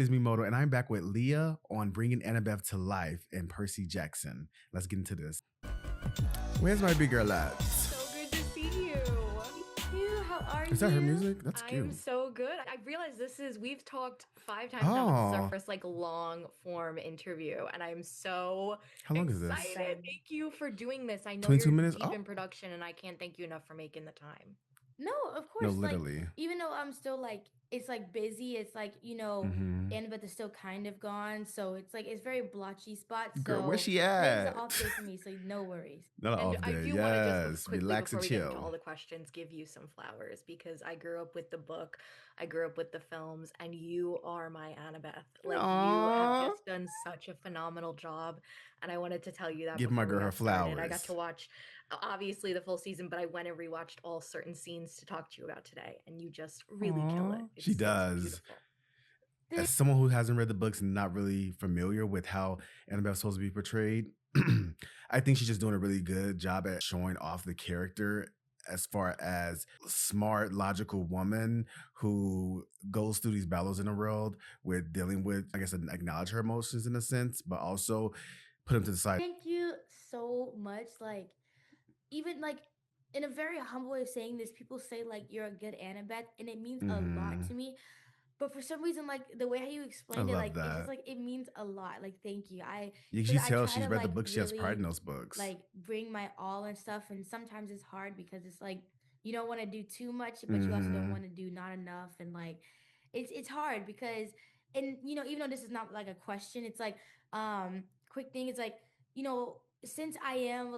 It's me, Moto, and I'm back with Leah on Bringing Annabeth to Life and Percy Jackson. Let's get into this. Where's my big girl at? So good to see you. Thank you. How are you? Is that her music? That's I'm cute. so good. I realized we've talked 5 times now, but this is our first long form interview, and I'm so How long is this? excited. Same. Thank you for doing this. I know 22 you're minutes? deep Oh. in production, and I can't thank you enough for making the time. No, of No, course. literally. Even though I'm still it's busy. It's Annabeth is still kind of gone, so it's very blotchy spot. Girl, So where's she today's at? an off day for me, so no worries. Not And off I day. do want to just Yes. quickly, Relax before and we get into chill. all the questions, give you some flowers because I grew up with the book, I grew up with the films, and you are my Annabeth. Like, you have just done such a phenomenal job, and I wanted to tell you that Give before my girl we her got started. I got flowers. to watch, obviously, the full season, but I went and rewatched all certain scenes to talk to you about today, and you just really kill it. She It's does. beautiful. As someone who hasn't read the books and not really familiar with how Annabeth's supposed to be portrayed, I think she's just doing a really good job at showing off the character as far as smart, logical woman who goes through these battles in the world with dealing with, I guess, acknowledge her emotions in a sense, but also put them to the side. Thank you so much. Even in a very humble way of saying this, people say you're a good Annabeth, and it means a lot to me. But for some reason, the way how you I explained it, love it's just that. it means a lot. Thank you. You Because can I tell try she's to read the books. She has pride really in those books. bring my all and stuff, and sometimes it's hard because it's you don't want to do too much, but you also don't want to do not enough, and it's hard because, and even though this is not a question, it's quick thing. It's since I am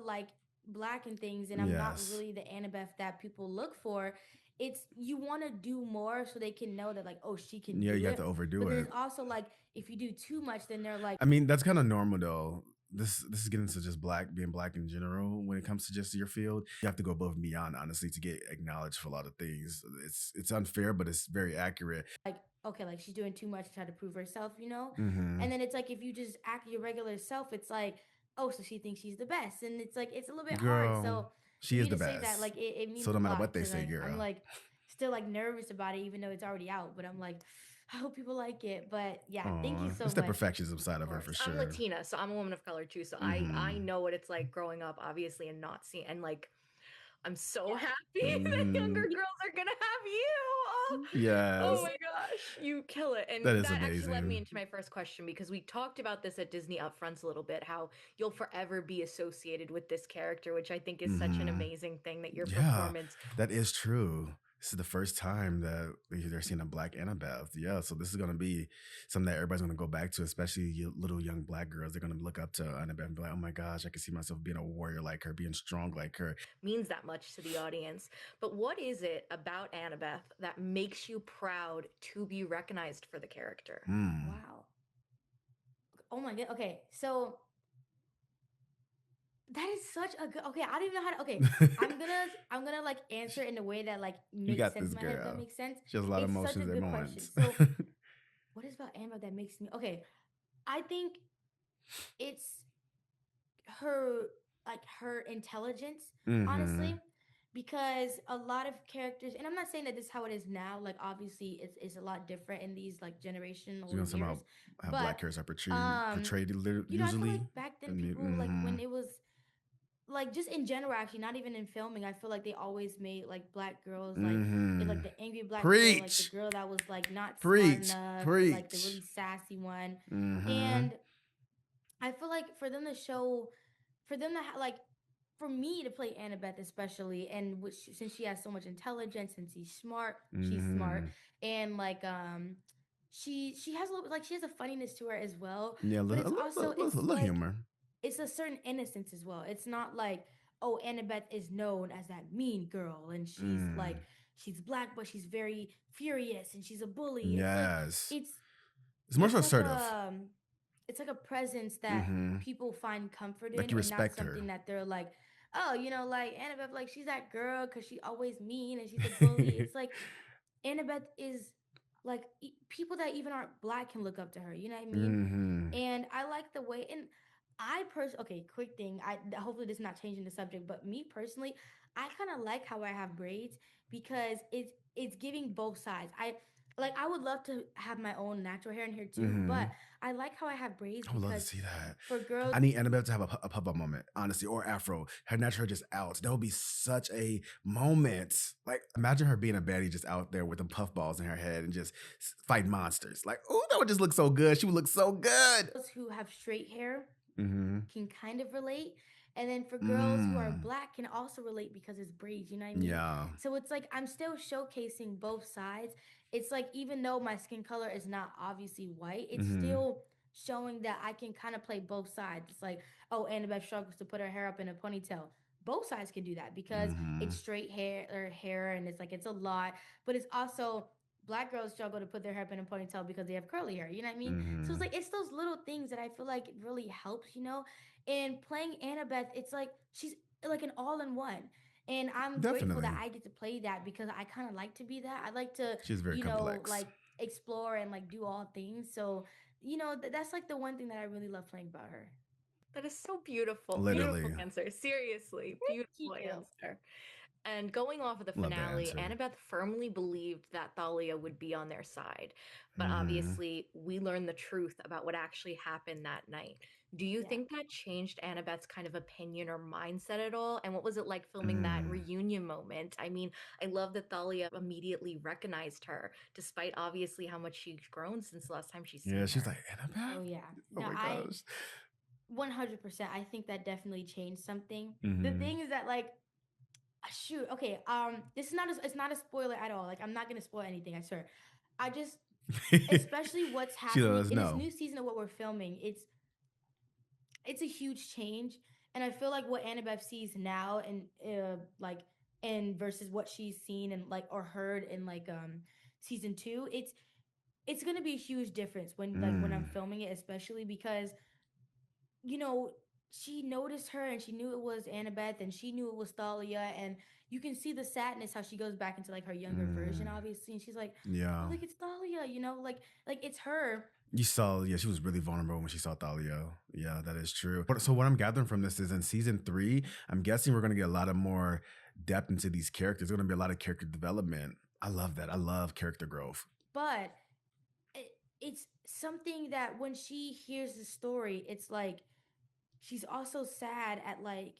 black and things, and I'm not Yes. really the Annabeth that people look for. It's you want to do more so they can know that oh, she can Yeah, do you have it. to overdo But then it. it's also if you do too much, then they're I mean, that's kind of normal though. This is getting to just being black in general. When it comes to just your field, you have to go above and beyond, honestly, to get acknowledged for a lot of things. It's unfair, but it's very accurate. okay, she's doing too much to try to prove herself, Mm-hmm. And then it's if you just act your regular self, it's oh, so she thinks she's the best, and it's a little bit hard. Girl, So for she is me the to say that, best. it means So a no matter lot what they because say, I'm girl. still nervous about it, even though it's already out. But I'm I hope people like it. But yeah, thank you so It's the much. perfectionism side of her for sure. I'm Latina, so I'm a woman of color too. So I know what it's like growing up, obviously, and not seeing, and I'm so happy that younger girls are gonna have you. Yes. Oh my gosh, you kill it. And That is that actually led me amazing. into my first question because we talked about this at Disney Upfronts a little bit, how you'll forever be associated with this character, which I think is such an amazing thing that your performance. That is true. This is the first time that they're seeing a black Annabeth. Yeah, so this is going to be something that everybody's going to go back to, especially you little young black girls. They're going to look up to Annabeth and be like, oh my gosh, I can see myself being a warrior like her, being strong like her. Means that much to the audience. But what is it about Annabeth that makes you proud to be recognized for the character? Wow. Oh my god. Okay, so that is such a good. Okay, I don't even know how to. Okay, I'm gonna answer in a way that You makes got sense this, in my head. If that girl. makes sense. She has a lot of It's such a emotions and good question. moments. So, what is about Amber that makes me okay? I think it's her her intelligence, honestly, because a lot of characters, and I'm not saying that this is how it is now. Obviously, it's a lot different in these generational You're years. how But black characters are portrayed I feel usually. back then people when it was just in general, actually, not even in filming, I feel they always made black girls the angry black girl, the Preach. girl that was not smart Preach. enough, and the Preach. really sassy one. And I feel for them to show, for them to for me to play Annabeth especially, and since she has so much intelligence and she's smart, and she has a little she has a funniness to her as well. Yeah, But it's also a little humor. it's a certain innocence as well. It's not oh, Annabeth is known as that mean girl, and she's black, but she's very furious, and she's a bully. Yes. It's It's more it's so like assertive. it's a presence that people find comfort in, You and not respect her. something that they're oh, Annabeth, she's that girl because she always mean and she's a bully. It's Annabeth is people that even aren't black can look up to her. You know what I mean? And I like the way, and okay, quick thing. I hopefully this is not changing the subject, but me personally, I kind of like how I have braids because it's giving both sides. Like, I would love to have my own natural hair in here too, but Mhm. I like how I have braids I would love to because see that. for girls I need Annabelle to have a pop-up moment, honestly, or afro. Her natural hair just out. That would be such a moment. Like, imagine her being a baddie just out there with them puffballs in her head and just fighting monsters. Like, oh, that would just look so good. She would look so good. who have straight hair Mm-hmm. can kind of relate. And then for girls who are Mm. black can also relate because it's braids, you know what I mean? Yeah. So it's like I'm still showcasing both sides. It's like even though my skin color is not obviously white, it's Mm-hmm. still showing that I can kind of play both sides. It's like, oh, Annabeth struggles to put her hair up in a ponytail. Both sides can do that because Mm-hmm. it's straight hair or hair and it's like it's a lot, but it's also black girls struggle to put their hair up in a ponytail because they have curly hair. You know what I mean? So it's Mm-hmm. like it's those little things that I feel like it really helps, you know? And playing Annabeth, it's like she's like an all in one. And I'm grateful that Definitely. I get to play that because I kind of like to be that. I like to, She's very complex. like explore and like do all things. So, that's like the one thing that I really love playing about her. That is so beautiful. Beautiful Literally. answer. Seriously, Thank beautiful you. answer. And going off of the Love that finale, answer. Annabeth firmly believed that Thalia would be on their side. But Mm-hmm. obviously, we learned the truth about what actually happened that night. Do you Yeah. think that changed Annabeth's kind of opinion or mindset at all? And what was it like filming that Mm. reunion moment? I mean, I love that Thalia immediately recognized her, despite obviously how much she's grown since the last time she's Yeah, seen she's her. like, Annabelle? Oh, yeah. Oh No, my I gosh. 100%. I think that definitely changed something. The Mm-hmm. thing is that, like, shoot, okay, this is not it's not a spoiler at all. Like, I'm not gonna spoil anything, I swear. I just especially what's She let happening us in this know. new season of what we're filming, it's a huge change. And I feel like what Annabeth sees now and like and versus what she's seen and like or heard in like season two, it's gonna be a huge difference when I'm Mm. filming it, especially because you know, she noticed her and she knew it was Annabeth and she knew it was Thalia. And you can see the sadness how she goes back into like her younger version, Mm. obviously. And she's like, oh, Yeah. like it's Thalia, like it's her. You saw, yeah, she was really vulnerable when she saw Thalia. Yeah, that is true. So what I'm gathering from this is in season 3, I'm guessing we're gonna get a lot of more depth into these characters. There's gonna be a lot of character development. I love that. I love character growth. But it's something that when she hears the story, it's like she's also sad at like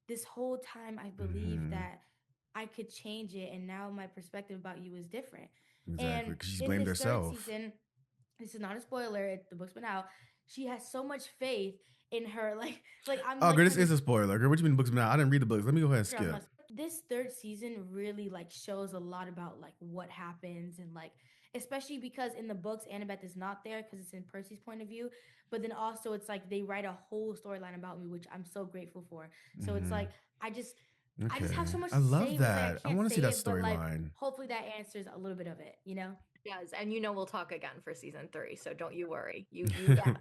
this whole time I believed Hmm. that I could change it and now my perspective about you is different. Exactly. And Because she's in blamed this third herself. season, this is not a spoiler, the book's been out. She has so much faith in her like I'm Oh, like girl, this kind of is a spoiler. Girl, what you mean the book's been out? I didn't read the books. Let me go ahead and sure I'm skip. not this third season really like shows a lot about like what happens and like especially because in the books Annabeth is not there because it's in Percy's point of view, but then also it's like they write a whole storyline about me which I'm so grateful for. So it's Hmm. like I just I just have Okay. so much I to say love and it's like I that. I can't want to see say that it, but like storyline. hopefully that answers a little bit of it, you know? Yes, and we'll talk again for season 3, so don't you worry. You Yeah.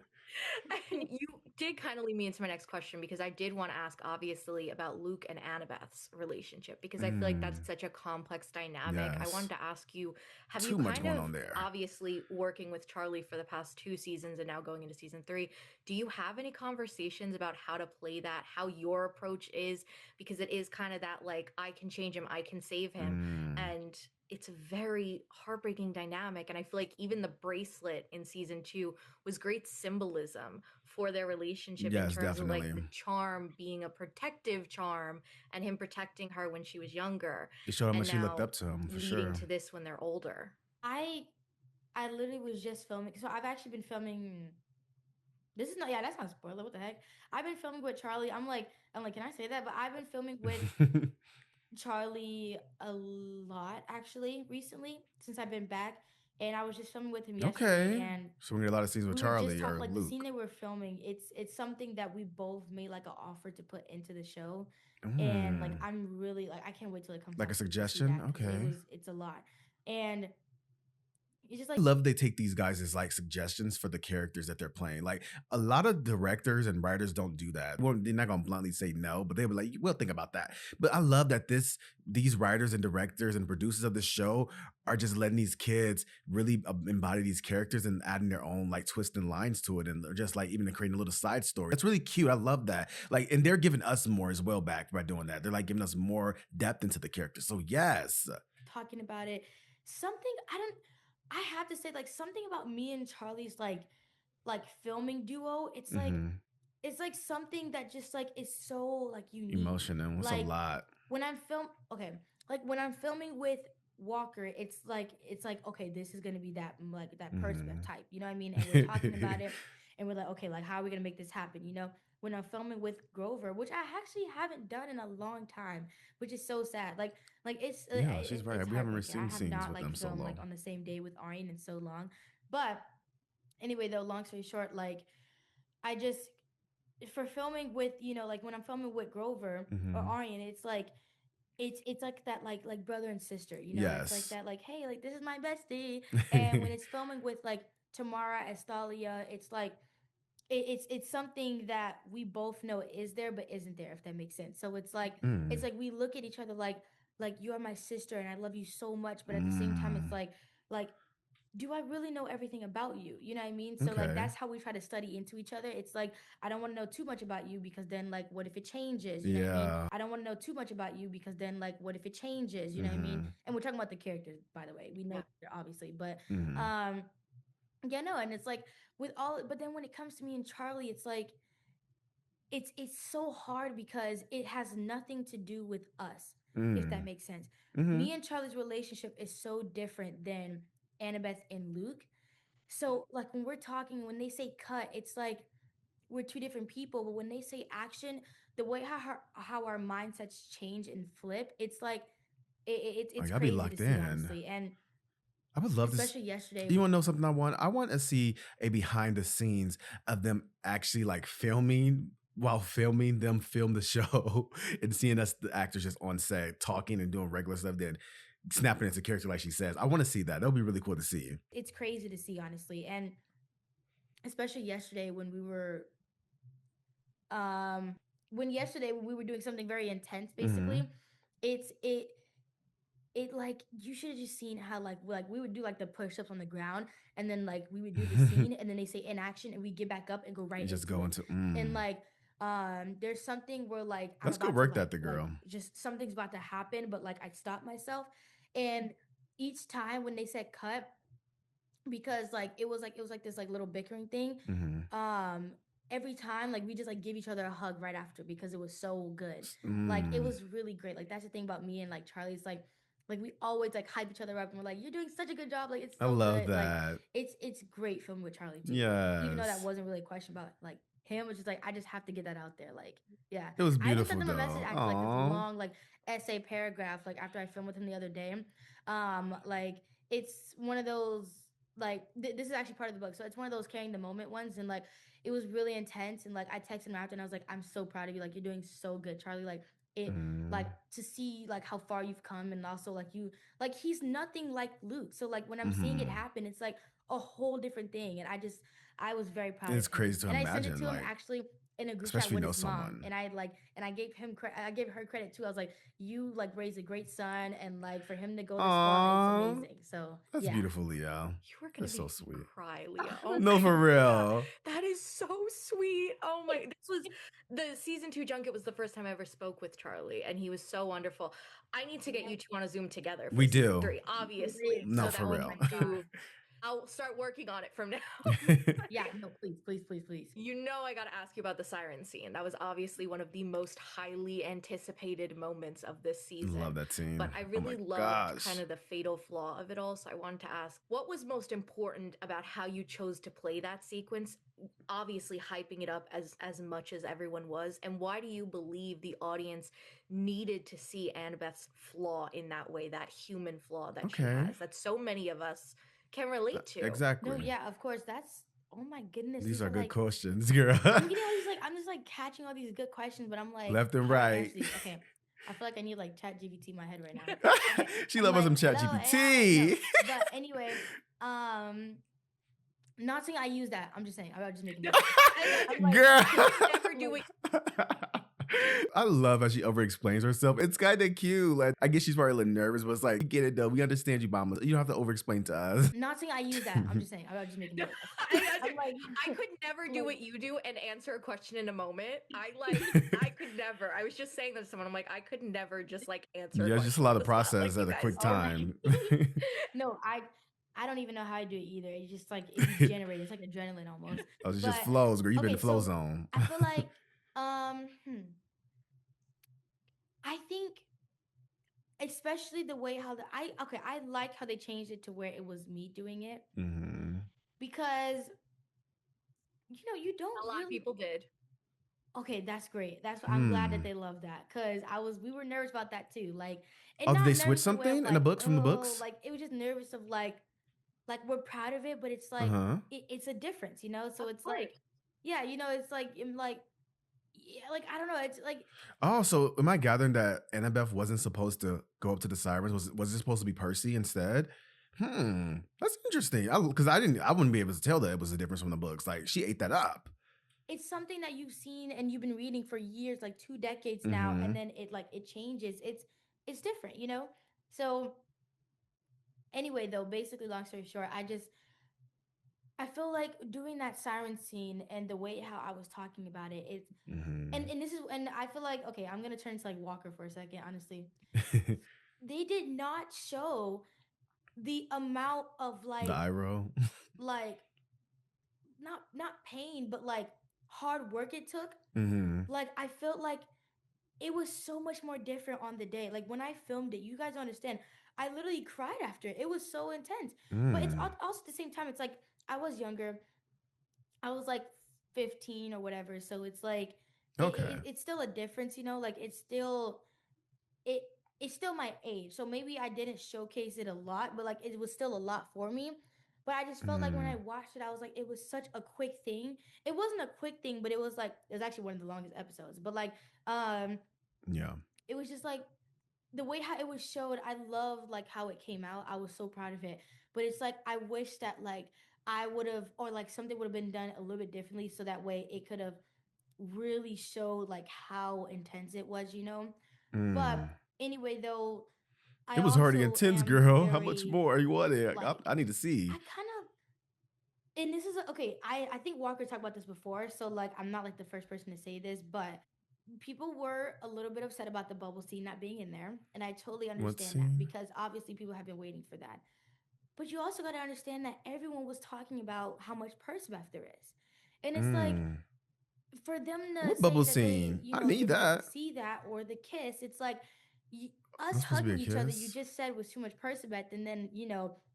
and you did kind of lead me into my next question because I did want to ask obviously about Luke and Annabeth's relationship because I feel like that's Mm, such a complex dynamic. I wanted yes. to ask you, have you Too much kind going of on there. obviously working with Charlie for the past 2 seasons and now going into season 3, do you have any conversations about how to play that, how your approach is because it is kind of that like I can change him, I can save him Mm, and it's a very heartbreaking dynamic and I feel like even the bracelet in season 2 was great symbolism for their relationship in yes, terms of like definitely. the charm being a protective charm and him protecting her when she was younger It showed how and much she looked now up to him for leading sure. to this when they're older. I I literally was just filming. So I've actually been filming. This is not. Yeah, that's not a spoiler. What the heck? I've been filming with Charlie. I'm like, can I say that? But I've been filming with Charlie a lot actually recently since I've been back, and I was just filming with him yesterday, Okay. and So we're gonna get a lot of scenes with we were just Charlie talking or like the scene Luke. that we're filming. It's something that we both made like an offer to put into the show, and like Mm, I'm really like I can't wait till it comes like a out so you can see suggestion? that because Okay. it's a lot, and it's just I like love they take these guys as like suggestions for the characters that they're playing. Like a lot of directors and writers don't do that. Well, they're not gonna bluntly say no, but they were like, "We'll think about that." But I love that these writers and directors and producers of the show are just letting these kids really embody these characters and adding their own like twists and lines to it, and they're just like even creating a little side story. That's really cute. I love that. Like, and they're giving us more as well back by doing that. They're like giving us more depth into the characters. So yes. talking about it. Something I don't. I have to say, like, something about me and Charlie's like filming duo, Hmm. it's like something that just like is so like unique. Emotional. It's a Like lot. when I'm film okay, like when I'm filming with Walker, it's like okay, this is gonna be that like that Perspective Hmm. type, you know what I mean? And we're talking about it, and we're like, okay, like how are we gonna make this happen? You know, when I'm filming with Grover, which I actually haven't done in a long time, which is so sad. Like Yeah, she's right. it's We haven't heartbreaking. I seen have scenes not with like them filmed solo. like on the same day with Aryan in so long, but anyway, though, long story short, like I just for filming with like when I'm filming with Grover or Hmm. Aryan, it's like it's like that like brother and sister, you know. It's like Yes. that like hey like this is my bestie. And when it's filming with like Tamara as Thalia, it's like it's something that we both know is there but isn't there, if that makes sense. So it's Mm. like we look at each other like you are my sister and I love you so much, but at the same time it's Mm. like do I really know everything about you? You know what I mean? So like Okay. that's how we try to study into each other. It's like I don't want to know too much about you because then like what if it changes? You know what I mean? Yeah. I don't want to know too much about you because then like what if it changes? You know what I mean? Hmm. And we're talking about the characters, by the way. We know Yeah. each other, obviously, but Hmm. um yeah, no, and it's like with all but then when it comes to me and Charlie, it's like it's so hard because it has nothing to do with us, if that Mm. makes sense. Hmm. Me and Charlie's relationship is so different than Annabeth and Luke. So, like when we're talking, when they say cut, it's like we're two different people. But when they say action, the way how our mindsets change and flip, it's like I it's gotta be crazy to locked see, in. honestly. And I would love this. especially yesterday, You want to know something I want? I want to see a behind the scenes of them actually like filming while filming them film the show and seeing us, the actors, just on set talking and doing regular stuff, then snapping into character like she says. I want to see that. That would be really cool to see. it's crazy to see, honestly. And especially yesterday um when we were doing something very intense, basically, Hmm. it's it like you should have just seen how like we would do like the push-ups on the ground, and then like we would do the scene and then they say in action and we get back up and go You right just into go it. into And like there's something where like I'm that's good about to work that the like girl. just something's about to happen, but like I stop myself. And each time when they said cut, because like it was like this like little bickering thing, Hmm. um every time like we just like give each other a hug right after because it was so good. Like it Mm. was really great. Like that's the thing about me and like Charlie's like we always like hype each other up and we're like you're doing such a good job, like it's I so love good. Like that. it's great filming with Charlie too, like even though that Yes. wasn't really a question about like him, which is like I just have to get that out there. Like yeah, It was I even sent beautiful him a message though. after like this Aw. long like essay paragraph like after I filmed with him the other day. Like it's one of those like this is actually part of the book, so it's one of those carrying the moment ones. And like it was really intense, and like I texted him after and I was like I'm so proud of you, like you're doing so good, Charlie. Like it Mm. like to see like how far you've come, and also like you like he's nothing like Luke, so like when I'm seeing it Hmm. happen it's like a whole different thing. And I was very proud It's of him, crazy to and I sent it imagine, to him like, actually in a group chat especially if with you know his mom. someone. And I like and I gave him I gave her credit too. I was like you like raised a great son, and like for him to go this far it's Aw. amazing. So That's yeah. beautiful, Leah. You are gonna That's so make me sweet. cry, Leah. Oh No, my for god. real. That is so sweet. Oh my, this was the season 2 junket was the first time I ever spoke with Charlie, and he was so wonderful. I need to get you two on a Zoom together for We season do. 3, obviously, Please. No, so for that Oh we real. my can god. do I'll start working on it from now. Yeah, no, please, please, please, please. You know, I got to ask you about the siren scene. That was obviously one of the most highly anticipated moments of this Love season. that scene. But I Oh my really loved kind gosh. of the fatal flaw of it all. So I wanted to ask, what was most important about how you chose to play that sequence? Obviously, hyping it up as much as everyone was. And why do you believe the audience needed to see Annabeth's flaw in that way, that human flaw that she Okay. has, that so many of us can relate to? No, Exactly. yeah, of course. That's oh my goodness. These These are are good like questions, girl. I'm getting all these like I'm just like catching all these good questions, but I'm like, Left and how do I right. answer these? Okay. I feel like I need like chat GBT in my head right now. Okay. She I'm loves like, some chat hello, AI. No. GPT. But anyway, um not saying I use that. I'm just saying I'm just making No, jokes. I'm like Girl. I could never do it. I love how she over explains herself. It's kind of cute. Like, I guess she's probably a little nervous, but it's like, we get it though. We understand you, mama. You don't have to over explain to us. not saying I use that. I'm just saying I'm just making No, jokes. I'm like I could never I'm do like what you do and answer a question in a moment. I could never. I was just saying that to someone. I'm like, I could never just like answer a Yeah, it's just a question lot on of the spot like process you at a guys quick do. oh my time. no, I don't even know how I do it either. It's just like it be generated. It's like adrenaline almost. Oh, it just But flows, girl. You've been in okay, the flow so zone. I feel like um hmm, I think especially the way how the I like how they changed it to where it was me doing it Mm-hmm. because you A don't lot of really. people did. Okay, that's great. That's I'm glad that Hmm. they love that because we were nervous about that too. Like, and Oh, did they not switch nervous in a way of something in the like, books from the oh, books? like it was just nervous of like we're proud of it, but it's Uh like huh. it's a difference, you know. So Of it's like, course. yeah, it's like I'm like, yeah, like I don't know. It's like Oh, so am I gathering that Annabeth wasn't supposed to go up to the sirens? Was it supposed to be Percy instead? That's interesting. Because I wouldn't be able to tell that it was a difference from the books. Like she ate that up. it's something that you've seen and you've been reading for years, like 2 decades now, Mm-hmm. and then it changes. It's different, you know. So anyway, though, basically, long story short, I feel like doing that siren scene and the way how I was talking about it, it's Mm-hmm. and this is and I feel like okay, I'm gonna turn to like Walker for a second. Honestly, they did not show the amount of The eye roll. like not pain, but like hard work it took. Mm-hmm. Like I felt like it was so much more different on the day. Like when I filmed it, you guys don't understand. I literally cried after it. It was so intense. But it's Mm. also at the same time, it's like I was younger. I was like 15 or whatever. So it's like Okay. it's still a difference, you know. Like it it's still my age. So maybe I didn't showcase it a lot, but like it was still a lot for me. But I just felt like when I Mm. watched it, I was like, it was such a quick thing. It wasn't a quick thing, but it was like it was actually one of the longest episodes. But like um Yeah. it was just like the way how it was showed. I love like how it came out. I was so proud of it. But it's like I wish that like I would have or like something would have been done a little bit differently so that way it could have really showed like how intense it was, you know. But Mm. anyway, though, I It was hard and also intense, am girl. How much very more are you wanting? I, like I need to see. I kind of and this is okay. I think Walker talked about this before, so like I'm not like the first person to say this, but people were a little bit upset about the bubble scene not being in there, and I totally What understand that scene? because obviously people have been waiting for that. But you also got to understand that everyone was talking about how much Perceval there is, and it's like Mm. for them to What say bubble that they, scene? I need didn't get to that. see that or the kiss, it's like us That's supposed to be a hugging each other. You kiss. just said was too much Percebet, and then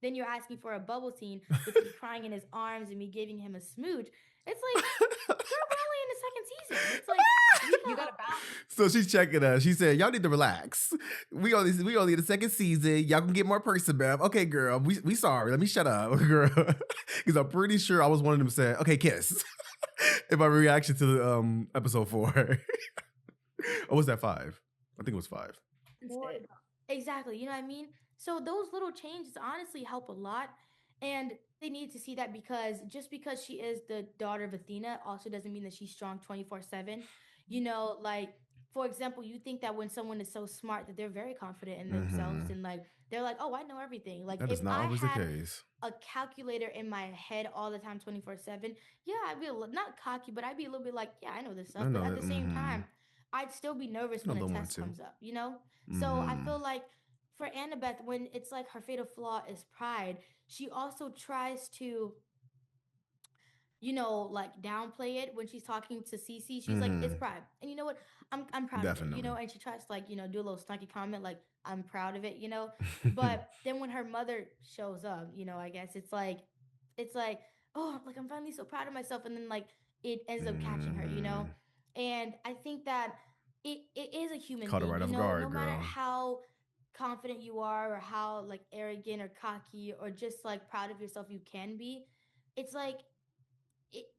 then you're asking for a bubble scene with me crying in his arms and me giving him a smooch. It's like, girl, we're only in the second season. It's like we You got gotta balance. So she's checking us. She said, "Y'all need to relax. We only the second season. Y'all can get more Percebeth. Okay, girl. We sorry. Let me shut up, girl. Because I'm pretty sure I was one of them saying, okay, kiss. In my reaction to the episode 4. Or was that 5? I think it was 5. It. exactly, you know what I mean? So those little changes honestly help a lot. And they need to see that because just because she is the daughter of Athena also doesn't mean that she's strong 24/7. Like for example, you think that when someone is so smart that they're very confident in themselves Mm-hmm. and like they're like, "Oh, I know everything." Like That if is not I always the had case. a calculator in my head all the time 24/7, yeah, I'd be not cocky, but I'd be a little bit like, yeah, I know this stuff, I but know at that. the same Mm-hmm. time I'd still be nervous A when a little one test too. comes up, you know. So I Mm-hmm. feel like for Annabeth, when it's like her fatal flaw is pride, she also tries to like downplay it when she's talking to Cece. She's like, "It's Mm-hmm. pride," and you know what? I'm proud of it, Definitely. and she tries to like do a little snarky comment like, "I'm proud of it." But then when her mother shows up, I guess it's like, oh, like I'm finally so proud of myself, and then like it ends up catching her. Mm-hmm. And I think that it is a human Caught her thing, right off no guard, matter girl. how confident you are or how like arrogant or cocky or just like proud of yourself you can be. It's like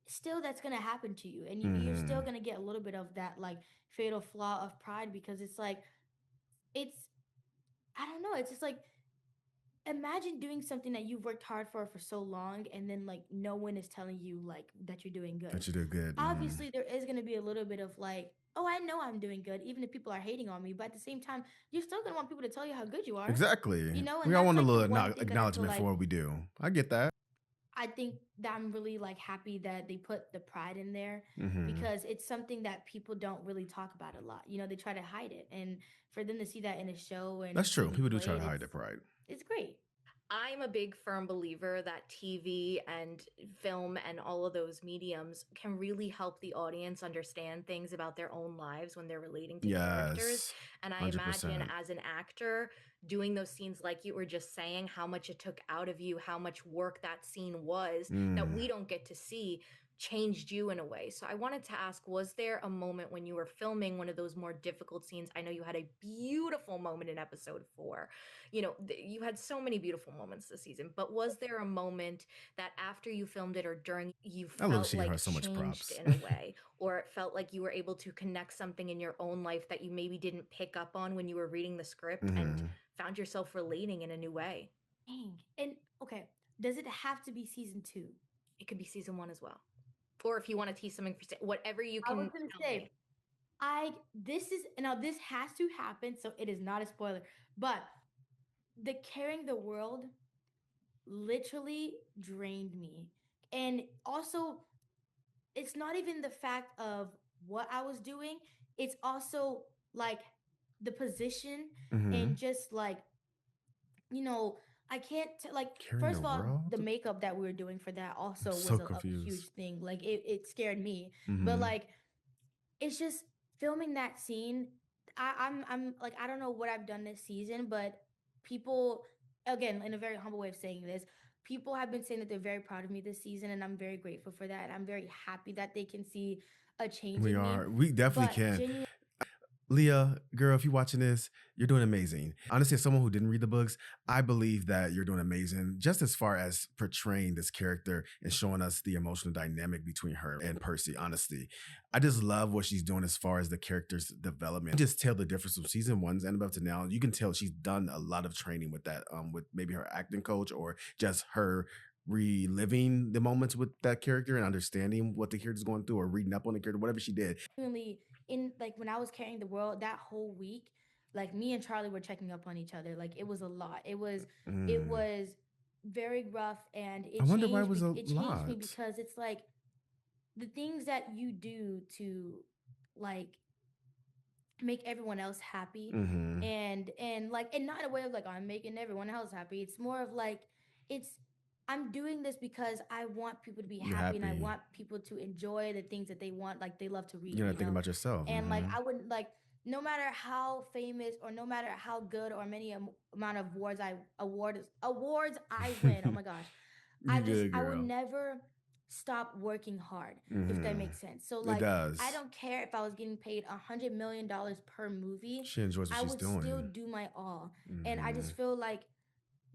still that's gonna happen to you, and you're still Mm-hmm. gonna get a little bit of that like fatal flaw of pride because it's like it's I don't know, it's just like imagine doing something that you've worked hard for so long and then like no one is telling you like that you're doing good. That you did good. Mm. Obviously there is going to be a little bit of like, oh, I know I'm doing good even if people are hating on me, but at the same time you're still going to want people to tell you how good you are. Exactly. And We all that's want a like the little one thing that I feel acknowledgement for like what we do. I get that. I think that I'm really like happy that they put the pride in there Mm-hmm. because it's something that people don't really talk about a lot. They try to hide it, and for them to see that in a show and That's true. see me People do try play to it, hide their pride. it's great. I'm a big firm believer that TV and film and all of those mediums can really help the audience understand things about their own lives when they're relating to characters. Yes, And I imagine 100%. as an actor, doing those scenes, like you were just saying, how much it took out of you, how much work that scene was that Mm. we don't get to see, changed you in a way. So I wanted to ask, was there a moment when you were filming one of those more difficult scenes? I know you had a beautiful moment in episode 4. You had so many beautiful moments this season, but was there a moment that after you filmed it or during, you I love that felt she gave her like so much changed props. in a way, or it felt like you were able to connect something in your own life that you maybe didn't pick up on when you were reading the script and Hmm. found yourself relating in a new way? Dang. And okay, does it have to be season 2? It could be season 1 as well. Or if you want to tease something for whatever you I was can gonna tell say, me. I this is now this has to happen, so it is not a spoiler. But the carrying the world literally drained me. And also, it's not even the fact of what I was doing, it's also like the position and Hmm. just like, you know, I can't like Carrying first the of all, world? the makeup that we were doing for that I'm also so was a huge confused. thing. Like it scared me. But Hmm. like it's just filming that scene. I'm like I don't know what I've done this season, but people, again, in a very humble way of saying this, people have been saying that they're very proud of me this season, and I'm very grateful for that. I'm very happy that they can see a change We in me. are. We definitely But can. genuinely, Leah, girl, if you're watching this, you're doing amazing. Honestly, as someone who didn't read the books, I believe that you're doing amazing just as far as portraying this character and showing us the emotional dynamic between her and Percy. Honestly, I just love what she's doing as far as the character's development. You just tell the difference from season one's Annabeth to now. You can tell she's done a lot of training with that, with maybe her acting coach or just her reliving the moments with that character and understanding what the character's going through or reading up on the character, whatever she did. in like when I was carrying the world that whole week, like me and Charlie were checking up on each other. Like it was a lot. It Mm. was very rough, and I wonder why it changed was a it changed me lot. because it's like the things that you do to like make everyone else happy, Mhm. and like, and not in a way of like I'm making everyone else happy. It's more of like it's I'm doing this because I want people to be You're happy, and I happy. want people to enjoy the things that they want, like they love to read, You're not thinking about yourself. and like Mhm. I wouldn't like, no matter how famous or no matter how good or many amount of awards I win, oh my gosh, You good, I would girl. never stop working hard, if that Mhm. makes sense. So It like I does. don't care if I was getting paid $100 million per movie, She enjoys what I she's would still doing. do my all. And I just Mhm. feel like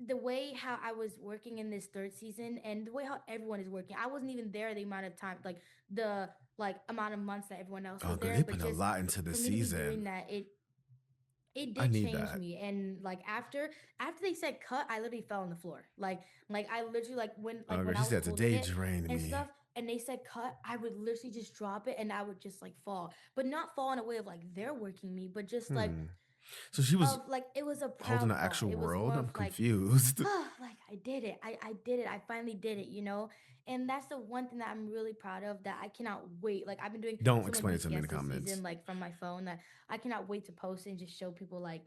the way how I was working in this third season and the way how everyone is working, I wasn't even there the amount of time, like the like amount of months that everyone else Oh, was girl, there, they but put a just lot into the for me to be doing season. that, it I did need change that. me. And like after they said cut, I literally fell on the floor. Like I literally, Oh, like girl, when she I was said holding today it drained and me. stuff, and they said cut, I would literally just drop it and I would just like fall, but not fall in a way of like they're working me, but just like Hmm. So she was of like it was a holding proud the fall. actual It was world? more of I'm like, confused. like I did it. I did it. I finally did it, you know? And that's the one thing that I'm really proud of, that I cannot wait. Like I've been doing Don't so many explain it to me in the VCS this season, comments. like from my phone, that I cannot wait to post and just show people like,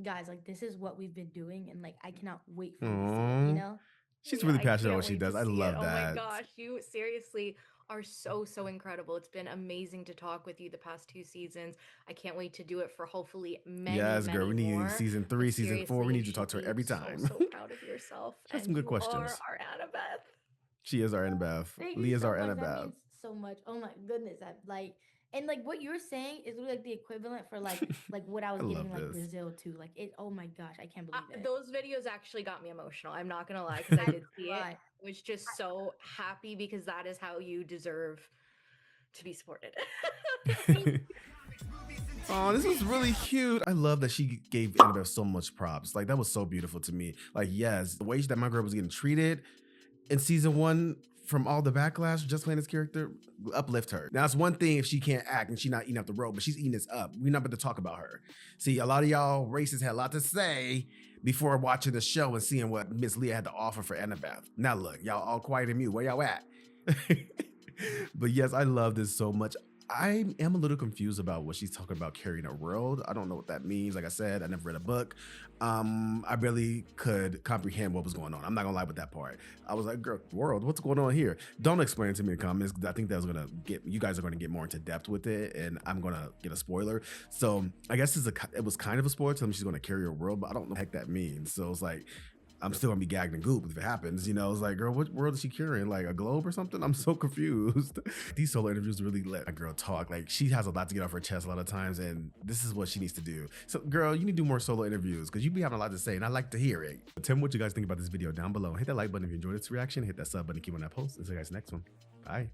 guys, like this is what we've been doing, and like I cannot wait for you to see it, you Aww. know? She's Yeah, really I passionate about can't what she wait to does. I see it. love Oh my that. gosh, you seriously are so, so incredible. It's been amazing to talk with you the past 2 seasons. I can't wait to do it for hopefully many, Yes, girl. many We need more. season But 3, season 4. seriously, We you need to talk should to her be every so, time. so proud of yourself. She has And some good you are questions. our Annabeth. She is our Annabeth. Thank you Leah's so our much. That Annabeth. means so much. Oh my goodness. I like, and like what you're saying is really like the equivalent for like what I I was getting love like this. Brazil too. Like it, oh my gosh, I can't believe it. Those videos actually got me emotional. I'm not going to lie, because I I did see it. cried. I was just so happy because that is how you deserve to be supported. Thank Oh, this was really cute. I love that she gave Annabeth so much props. Like, that was so beautiful to me. Like, yes, the way that my girl was getting treated in season 1 from all the backlash, just playing this character, uplift her. Now, it's one thing if she can't act and she's not eating up the road, but she's eating this up. We're not about to talk about her. See, a lot of y'all racists had a lot to say before watching the show and seeing what Miss Leah had to offer for Annabeth. Now, look, y'all all quiet and mute. Where y'all at? But yes, I love this so much. I am a little confused about what she's talking about carrying a world. I don't know what that means. Like I said, I never read a book. I barely could comprehend what was going on. I'm not gonna lie with that part. I was like, girl, world, what's going on here? Don't explain it to me in the comments, because I think that was gonna get, you guys are gonna get more into depth with it, and I'm gonna get a spoiler. So I guess it was kind of a spoiler. Tell me she's gonna carry a world, but I don't know what the heck that means. So it's like, I'm still gonna be gagged and gooped if it happens. You know, it's like, girl, what world is she carrying? Like a globe or something? I'm so confused. These solo interviews really let a girl talk. Like, she has a lot to get off her chest a lot of times, and this is what she needs to do. So, girl, you need to do more solo interviews, because you be having a lot to say, and I like to hear it. Tell me what you guys think about this video down below. Hit that like button if you enjoyed this reaction. Hit that sub button to keep on that post. And see you guys next one. Bye.